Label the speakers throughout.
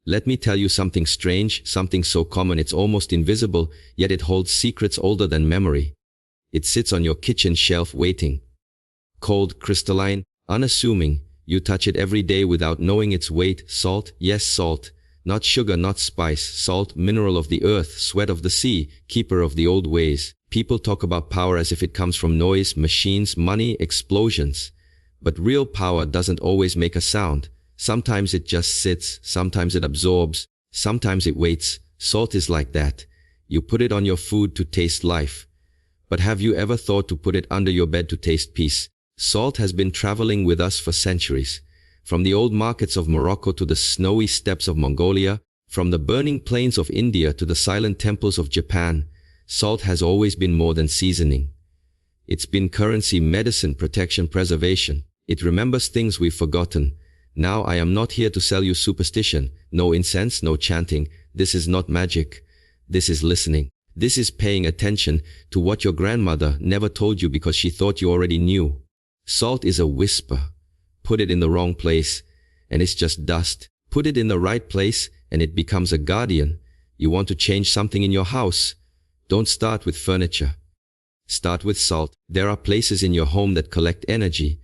Speaker 1: Let me tell you something strange, something so common it's almost invisible, yet it holds secrets older than memory. It sits on your kitchen shelf waiting. Cold, crystalline, unassuming, you touch it every day without knowing its weight. Salt, yes, salt. Not sugar, not spice. Salt, mineral of the earth, sweat of the sea, keeper of the old ways. People talk about power as if it comes from noise, machines, money, explosions. But real power doesn't always make a sound. Sometimes it just sits, sometimes it absorbs, sometimes it waits. Salt is like that. You put it on your food to taste life. But have you ever thought to put it under your bed to taste peace? Salt has been traveling with us for centuries. From the old markets of Morocco to the snowy steppes of Mongolia, from the burning plains of India to the silent temples of Japan, salt has always been more than seasoning. It's been currency, medicine, protection, preservation. It remembers things we've forgotten. Now I am not here to sell you superstition. No incense, no chanting. This is not magic. This is listening. This is paying attention to what your grandmother never told you because she thought you already knew. Salt is a whisper. Put it in the wrong place, and it's just dust. Put it in the right place, and it becomes a guardian. You want to change something in your house? Don't start with furniture. Start with salt. There are places in your home that collect energy.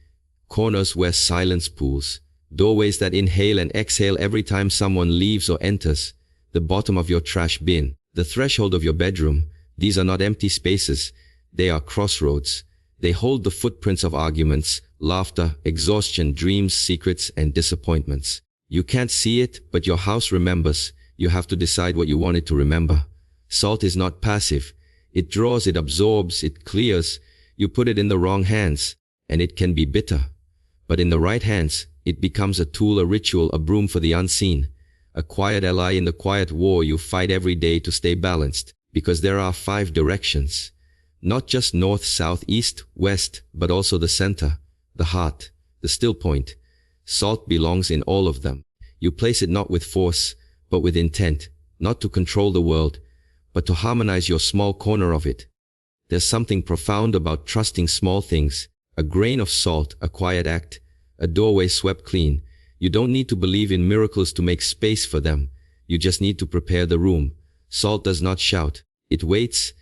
Speaker 1: Corners where silence pools. Doorways that inhale and exhale every time someone leaves or enters. The bottom of your trash bin. The threshold of your bedroom. These are not empty spaces. They are crossroads. They hold the footprints of arguments, laughter, exhaustion, dreams, secrets, and disappointments. You can't see it, but your house remembers. You have to decide what you want it to remember. Salt is not passive. It draws, it absorbs, it clears. You put it in the wrong hands, and it can be bitter. But in the right hands, it becomes a tool, a ritual, a broom for the unseen. A quiet ally in the quiet war you fight every day to stay balanced, because there are 5 directions. Not just north, south, east, west, but also the center, the heart, the still point. Salt belongs in all of them. You place it not with force, but with intent, not to control the world, but to harmonize your small corner of it. There's something profound about trusting small things. A grain of salt, a quiet act, a doorway swept clean. You don't need to believe in miracles to make space for them. You just need to prepare the room. Salt does not shout. It waits,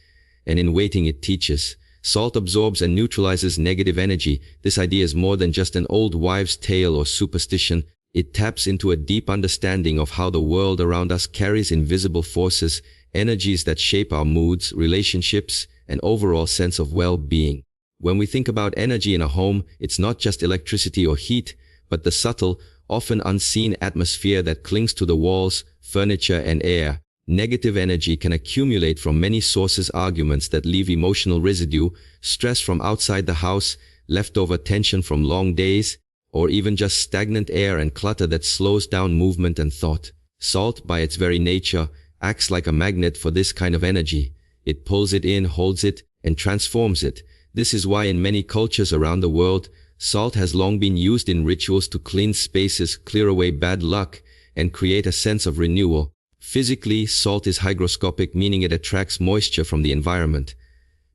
Speaker 1: and in waiting it teaches. Salt absorbs and neutralizes negative energy. This idea is more than just an old wives' tale or superstition. It taps into a deep understanding of how the world around us carries invisible forces, energies that shape our moods, relationships, and overall sense of well-being. When we think about energy in a home, it's not just electricity or heat, but the subtle, often unseen atmosphere that clings to the walls, furniture, and air. Negative energy can accumulate from many sources, arguments that leave emotional residue, stress from outside the house, leftover tension from long days, or even just stagnant air and clutter that slows down movement and thought. Salt, by its very nature, acts like a magnet for this kind of energy. It pulls it in, holds it, and transforms it. This is why in many cultures around the world, salt has long been used in rituals to cleanse spaces, clear away bad luck, and create a sense of renewal. Physically, salt is hygroscopic, meaning it attracts moisture from the environment.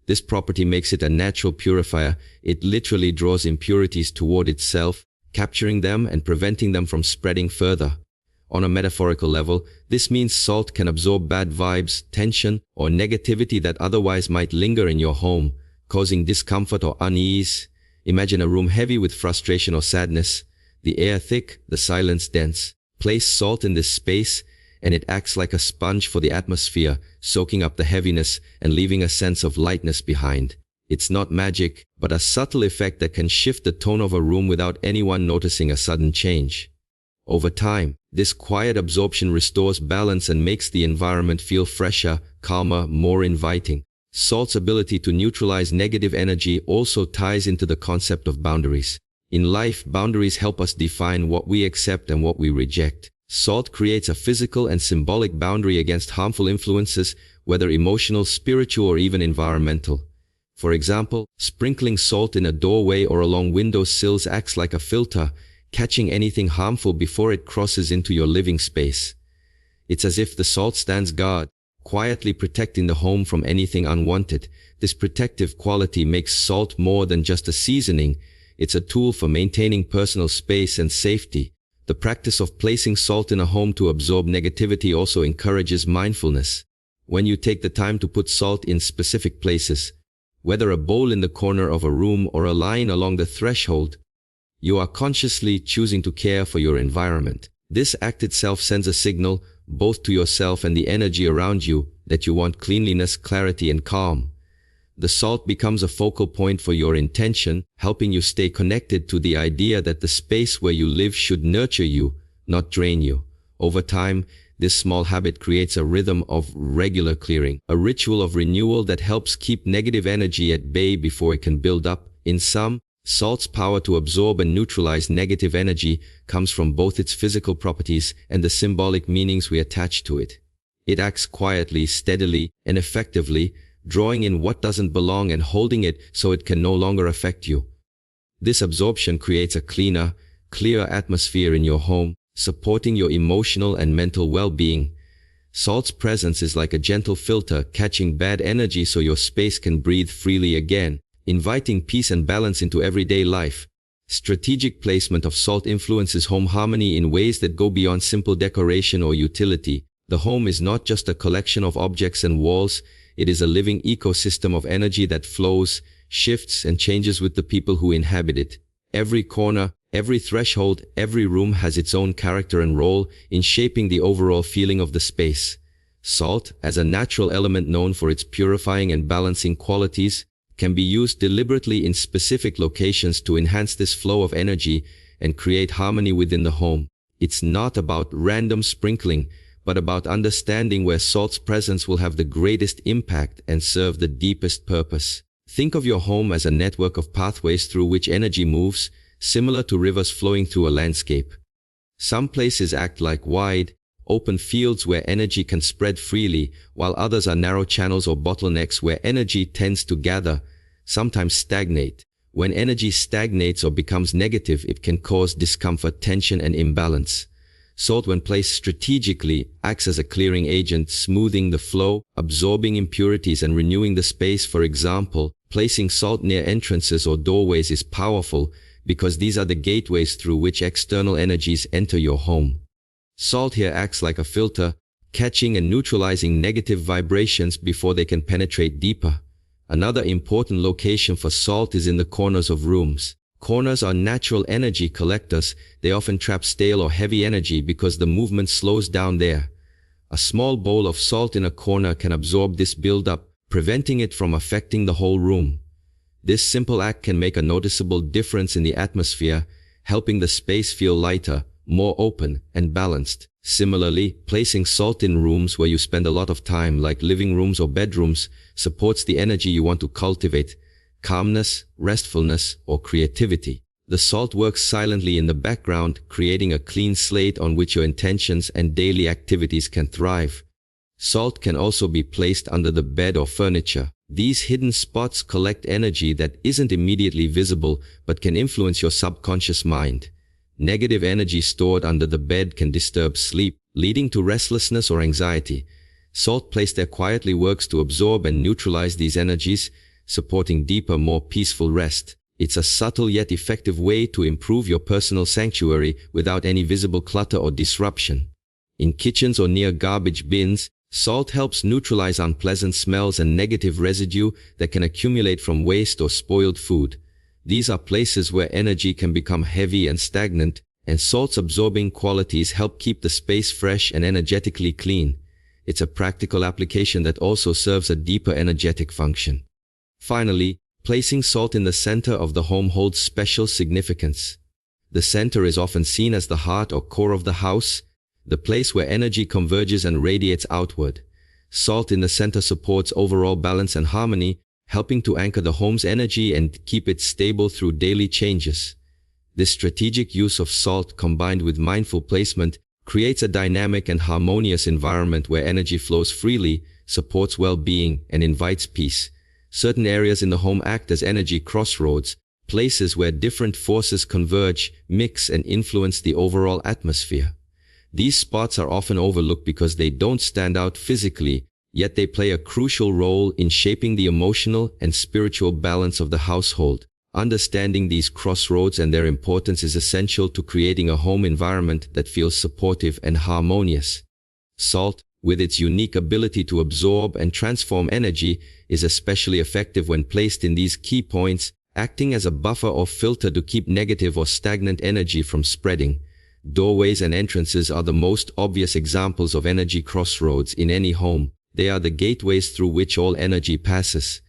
Speaker 1: This property makes it a natural purifier. It literally draws impurities toward itself, capturing them and preventing them from spreading further. On a metaphorical level, this means salt can absorb bad vibes, tension, or negativity that otherwise might linger in your home, causing discomfort or unease. Imagine a room heavy with frustration or sadness, the air thick, the silence dense. Place salt in this space, and it acts like a sponge for the atmosphere, soaking up the heaviness and leaving a sense of lightness behind. It's not magic, but a subtle effect that can shift the tone of a room without anyone noticing a sudden change. Over time, this quiet absorption restores balance and makes the environment feel fresher, calmer, more inviting. Salt's ability to neutralize negative energy also ties into the concept of boundaries. In life, boundaries help us define what we accept and what we reject. Salt creates a physical and symbolic boundary against harmful influences, whether emotional, spiritual, or even environmental. For example, sprinkling salt in a doorway or along window sills acts like a filter, catching anything harmful before it crosses into your living space. It's as if the salt stands guard, quietly protecting the home from anything unwanted. This protective quality makes salt more than just a seasoning. It's a tool for maintaining personal space and safety. The practice of placing salt in a home to absorb negativity also encourages mindfulness. When you take the time to put salt in specific places, whether a bowl in the corner of a room or a line along the threshold, you are consciously choosing to care for your environment. This act itself sends a signal, both to yourself and the energy around you, that you want cleanliness, clarity, and calm. The salt becomes a focal point for your intention, helping you stay connected to the idea that the space where you live should nurture you, not drain you. Over time, this small habit creates a rhythm of regular clearing, a ritual of renewal that helps keep negative energy at bay before it can build up. In sum, salt's power to absorb and neutralize negative energy comes from both its physical properties and the symbolic meanings we attach to it. It acts quietly, steadily, and effectively, drawing in what doesn't belong and holding it so it can no longer affect you. This absorption creates a cleaner, clearer atmosphere in your home, supporting your emotional and mental well-being. Salt's presence is like a gentle filter, catching bad energy so your space can breathe freely again, inviting peace and balance into everyday life. Strategic placement of salt influences home harmony in ways that go beyond simple decoration or utility. The home is not just a collection of objects and walls, it is a living ecosystem of energy that flows, shifts, and changes with the people who inhabit it. Every corner, every threshold, every room has its own character and role in shaping the overall feeling of the space. Salt, as a natural element known for its purifying and balancing qualities, can be used deliberately in specific locations to enhance this flow of energy and create harmony within the home. It's not about random sprinkling, but about understanding where salt's presence will have the greatest impact and serve the deepest purpose. Think of your home as a network of pathways through which energy moves, similar to rivers flowing through a landscape. Some places act like wide, open fields where energy can spread freely, while others are narrow channels or bottlenecks where energy tends to gather, sometimes stagnate. When energy stagnates or becomes negative, it can cause discomfort, tension, and imbalance. Salt, when placed strategically, acts as a clearing agent, smoothing the flow, absorbing impurities, and renewing the space. For example, placing salt near entrances or doorways is powerful because these are the gateways through which external energies enter your home. Salt here acts like a filter, catching and neutralizing negative vibrations before they can penetrate deeper. Another important location for salt is in the corners of rooms. Corners are natural energy collectors. They often trap stale or heavy energy because the movement slows down there. A small bowl of salt in a corner can absorb this buildup, preventing it from affecting the whole room. This simple act can make a noticeable difference in the atmosphere, helping the space feel lighter, more open, and balanced. Similarly, placing salt in rooms where you spend a lot of time, like living rooms or bedrooms, supports the energy you want to cultivate: calmness, restfulness, or creativity. The salt works silently in the background, creating a clean slate on which your intentions and daily activities can thrive. Salt can also be placed under the bed or furniture. These hidden spots collect energy that isn't immediately visible but can influence your subconscious mind. Negative energy stored under the bed can disturb sleep, leading to restlessness or anxiety. Salt placed there quietly works to absorb and neutralize these energies, supporting deeper, more peaceful rest. It's a subtle yet effective way to improve your personal sanctuary without any visible clutter or disruption. In kitchens or near garbage bins, salt helps neutralize unpleasant smells and negative residue that can accumulate from waste or spoiled food. These are places where energy can become heavy and stagnant, and salt's absorbing qualities help keep the space fresh and energetically clean. It's a practical application that also serves a deeper energetic function. Finally, placing salt in the center of the home holds special significance. The center is often seen as the heart or core of the house, the place where energy converges and radiates outward. Salt in the center supports overall balance and harmony, helping to anchor the home's energy and keep it stable through daily changes. This strategic use of salt, combined with mindful placement, creates a dynamic and harmonious environment where energy flows freely, supports well-being, and invites peace. Certain areas in the home act as energy crossroads, places where different forces converge, mix, and influence the overall atmosphere. These spots are often overlooked because they don't stand out physically, yet they play a crucial role in shaping the emotional and spiritual balance of the household. Understanding these crossroads and their importance is essential to creating a home environment that feels supportive and harmonious. Salt, with its unique ability to absorb and transform energy, is especially effective when placed in these key points, acting as a buffer or filter to keep negative or stagnant energy from spreading. Doorways and entrances are the most obvious examples of energy crossroads in any home. They are the gateways through which all energy passes.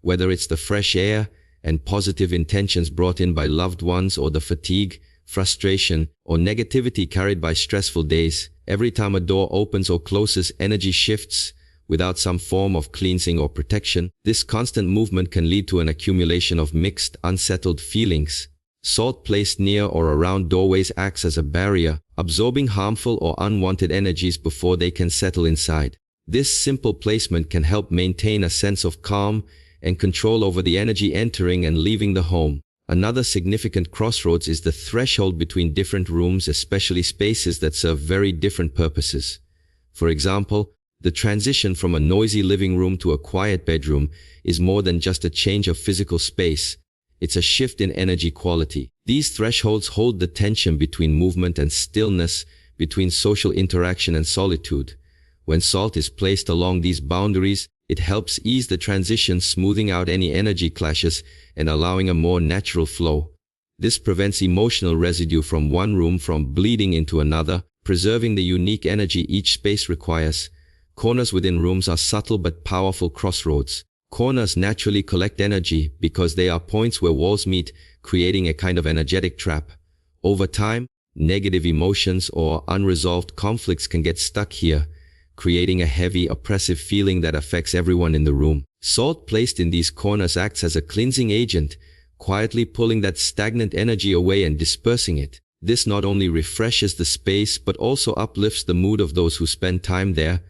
Speaker 1: Whether it's the fresh air and positive intentions brought in by loved ones, or the fatigue, frustration, or negativity carried by stressful days, every time a door opens or closes, energy shifts. Without some form of cleansing or protection, this constant movement can lead to an accumulation of mixed, unsettled feelings. Salt placed near or around doorways acts as a barrier, absorbing harmful or unwanted energies before they can settle inside. This simple placement can help maintain a sense of calm and control over the energy entering and leaving the home. Another significant crossroads is the threshold between different rooms, especially spaces that serve very different purposes. For example, the transition from a noisy living room to a quiet bedroom is more than just a change of physical space. It's a shift in energy quality. These thresholds hold the tension between movement and stillness, between social interaction and solitude. When salt is placed along these boundaries, it helps ease the transition, smoothing out any energy clashes and allowing a more natural flow. This prevents emotional residue from one room from bleeding into another, preserving the unique energy each space requires. Corners within rooms are subtle but powerful crossroads. Corners naturally collect energy because they are points where walls meet, creating a kind of energetic trap. Over time, negative emotions or unresolved conflicts can get stuck here, creating a heavy, oppressive feeling that affects everyone in the room. Salt placed in these corners acts as a cleansing agent, quietly pulling that stagnant energy away and dispersing it. This not only refreshes the space but also uplifts the mood of those who spend time there,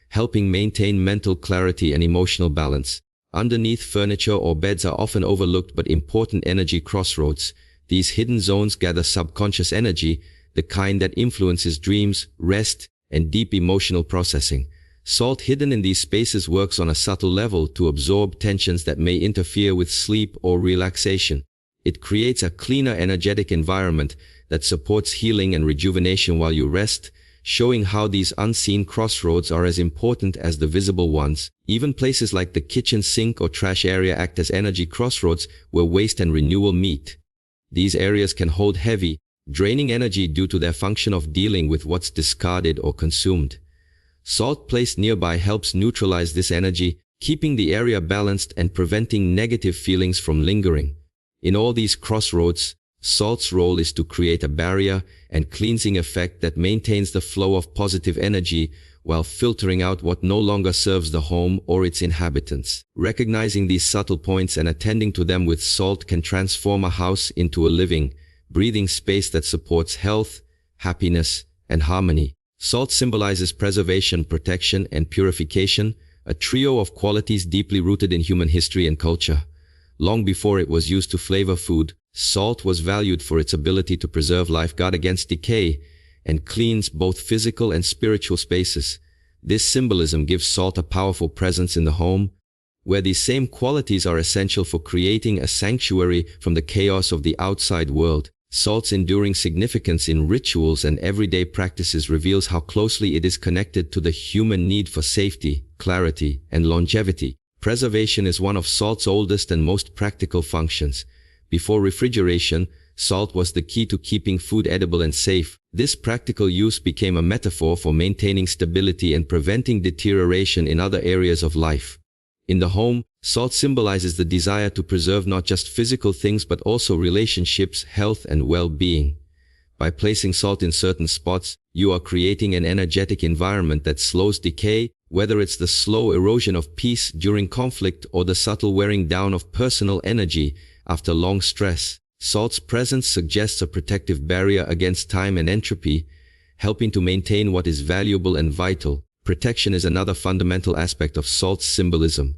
Speaker 1: helping maintain mental clarity and emotional balance. Underneath furniture or beds are often overlooked but important energy crossroads. These hidden zones gather subconscious energy, the kind that influences dreams, rest, and deep emotional processing. Salt hidden in these spaces works on a subtle level to absorb tensions that may interfere with sleep or relaxation. It creates a cleaner, energetic environment that supports healing and rejuvenation while you rest, showing how these unseen crossroads are as important as the visible ones. Even places like the kitchen sink or trash area act as energy crossroads where waste and renewal meet. These areas can hold heavy, draining energy due to their function of dealing with what's discarded or consumed. Salt placed nearby helps neutralize this energy, keeping the area balanced and preventing negative feelings from lingering. In all these crossroads, salt's role is to create a barrier and cleansing effect that maintains the flow of positive energy while filtering out what no longer serves the home or its inhabitants. Recognizing these subtle points and attending to them with salt can transform a house into a living, breathing space that supports health, happiness, and harmony. Salt symbolizes preservation, protection, and purification, a trio of qualities deeply rooted in human history and culture. Long before it was used to flavor food, salt was valued for its ability to preserve life, guard against decay, and cleanse both physical and spiritual spaces. This symbolism gives salt a powerful presence in the home, where these same qualities are essential for creating a sanctuary from the chaos of the outside world. Salt's enduring significance in rituals and everyday practices reveals how closely it is connected to the human need for safety, clarity, and longevity. Preservation is one of salt's oldest and most practical functions. Before refrigeration, salt was the key to keeping food edible and safe. This practical use became a metaphor for maintaining stability and preventing deterioration in other areas of life. In the home, salt symbolizes the desire to preserve not just physical things but also relationships, health, and well-being. By placing salt in certain spots, you are creating an energetic environment that slows decay, whether it's the slow erosion of peace during conflict or the subtle wearing down of personal energy after long stress. Salt's presence suggests a protective barrier against time and entropy, helping to maintain what is valuable and vital. Protection is another fundamental aspect of salt's symbolism.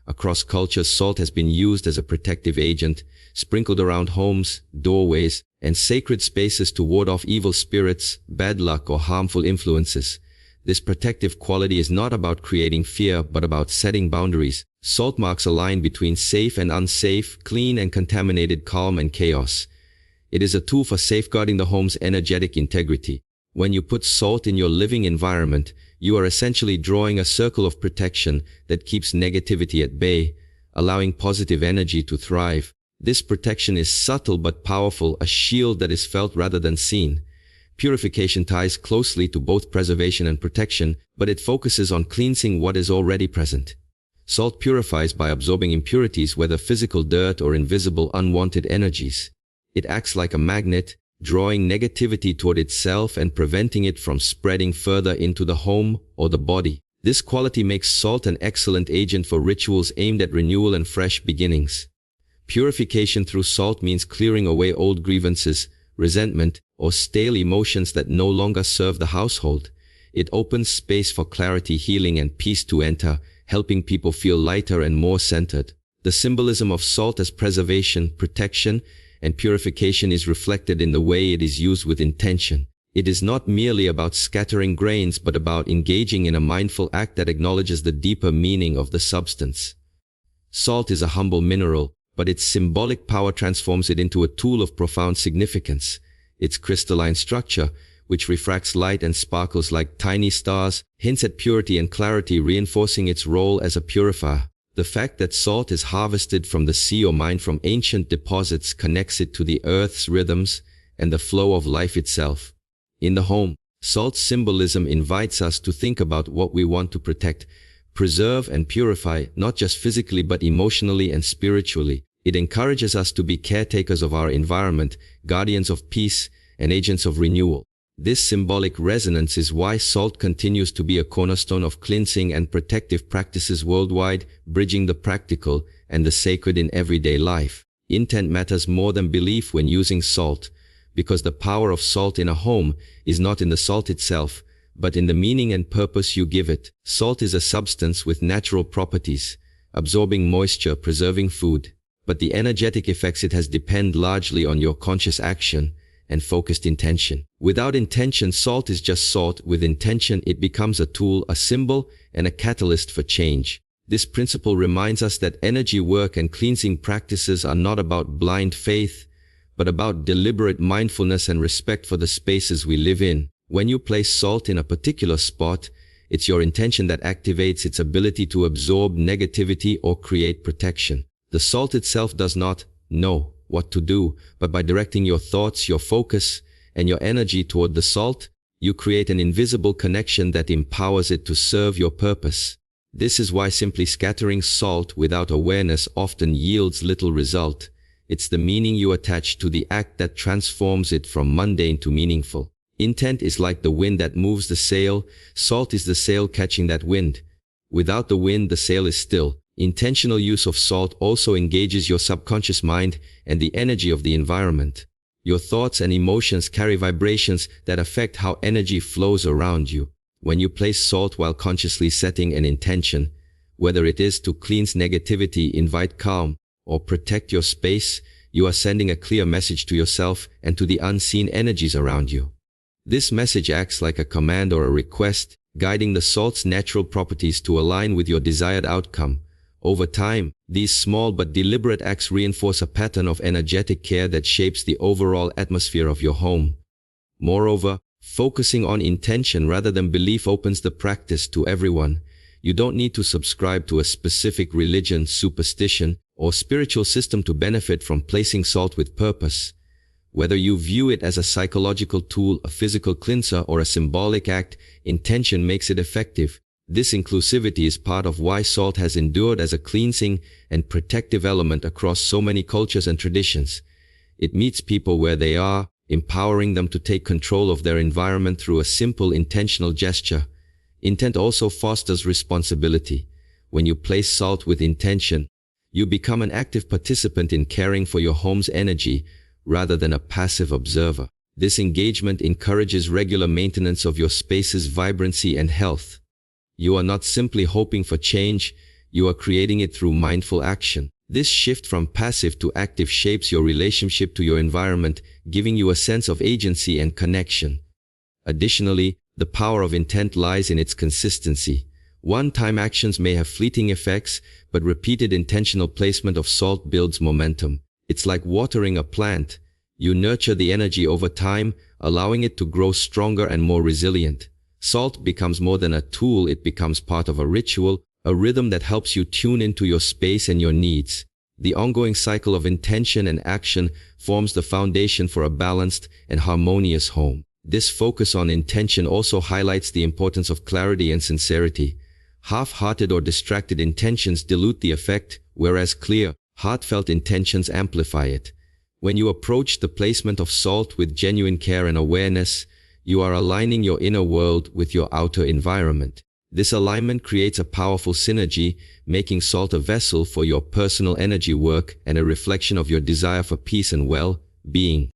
Speaker 1: Across cultures, salt has been used as a protective agent, sprinkled around homes, doorways, and sacred spaces to ward off evil spirits, bad luck, or harmful influences. This protective quality is not about creating fear, but about setting boundaries. Salt marks a line between safe and unsafe, clean and contaminated, calm and chaos. It is a tool for safeguarding the home's energetic integrity. When you put salt in your living environment, you are essentially drawing a circle of protection that keeps negativity at bay, allowing positive energy to thrive. This protection is subtle but powerful, a shield that is felt rather than seen. Purification ties closely to both preservation and protection, but it focuses on cleansing what is already present. Salt purifies by absorbing impurities, whether physical dirt or invisible unwanted energies. It acts like a magnet, drawing negativity toward itself and preventing it from spreading further into the home or the body. This quality makes salt an excellent agent for rituals aimed at renewal and fresh beginnings. Purification through salt means clearing away old grievances, resentment, or stale emotions that no longer serve the household. It opens space for clarity, healing, and peace to enter, helping people feel lighter and more centered. The symbolism of salt as preservation, protection, and purification is reflected in the way it is used with intention. It is not merely about scattering grains, but about engaging in a mindful act that acknowledges the deeper meaning of the substance. Salt is a humble mineral, but its symbolic power transforms it into a tool of profound significance. Its crystalline structure, which refracts light and sparkles like tiny stars, hints at purity and clarity, reinforcing its role as a purifier. The fact that salt is harvested from the sea or mined from ancient deposits connects it to the earth's rhythms and the flow of life itself. In the home, salt's symbolism invites us to think about what we want to protect, preserve, and purify, not just physically but emotionally and spiritually. It encourages us to be caretakers of our environment, guardians of peace, and agents of renewal. This symbolic resonance is why salt continues to be a cornerstone of cleansing and protective practices worldwide, bridging the practical and the sacred in everyday life. Intent matters more than belief when using salt, because the power of salt in a home is not in the salt itself, but in the meaning and purpose you give it. Salt is a substance with natural properties, absorbing moisture, preserving food, but the energetic effects it has depend largely on your conscious action and focused intention. Without intention, salt is just salt. With intention, it becomes a tool, a symbol, and a catalyst for change. This principle reminds us that energy work and cleansing practices are not about blind faith, but about deliberate mindfulness and respect for the spaces we live in. When you place salt in a particular spot, it's your intention that activates its ability to absorb negativity or create protection. The salt itself does not know what to do, but by directing your thoughts, your focus, and your energy toward the salt, you create an invisible connection that empowers it to serve your purpose. This is why simply scattering salt without awareness often yields little result. It's the meaning you attach to the act that transforms it from mundane to meaningful. Intent is like the wind that moves the sail. Salt is the sail catching that wind. Without the wind, the sail is still. Intentional use of salt also engages your subconscious mind and the energy of the environment. Your thoughts and emotions carry vibrations that affect how energy flows around you. When you place salt while consciously setting an intention, whether it is to cleanse negativity, invite calm, or protect your space, you are sending a clear message to yourself and to the unseen energies around you. This message acts like a command or a request, guiding the salt's natural properties to align with your desired outcome. Over time, these small but deliberate acts reinforce a pattern of energetic care that shapes the overall atmosphere of your home. Moreover, focusing on intention rather than belief opens the practice to everyone. You don't need to subscribe to a specific religion, superstition, or spiritual system to benefit from placing salt with purpose. Whether you view it as a psychological tool, a physical cleanser, or a symbolic act, intention makes it effective. This inclusivity is part of why salt has endured as a cleansing and protective element across so many cultures and traditions. It meets people where they are, empowering them to take control of their environment through a simple intentional gesture. Intent also fosters responsibility. When you place salt with intention, you become an active participant in caring for your home's energy rather than a passive observer. This engagement encourages regular maintenance of your space's vibrancy and health. You are not simply hoping for change, you are creating it through mindful action. This shift from passive to active shapes your relationship to your environment, giving you a sense of agency and connection. Additionally, the power of intent lies in its consistency. One-time actions may have fleeting effects, but repeated intentional placement of salt builds momentum. It's like watering a plant. You nurture the energy over time, allowing it to grow stronger and more resilient. Salt becomes more than a tool, it becomes part of a ritual, a rhythm that helps you tune into your space and your needs. The ongoing cycle of intention and action forms the foundation for a balanced and harmonious home. This focus on intention also highlights the importance of clarity and sincerity. Half-hearted or distracted intentions dilute the effect, whereas clear, heartfelt intentions amplify it. When you approach the placement of salt with genuine care and awareness, you are aligning your inner world with your outer environment. This alignment creates a powerful synergy, making salt a vessel for your personal energy work and a reflection of your desire for peace and well-being.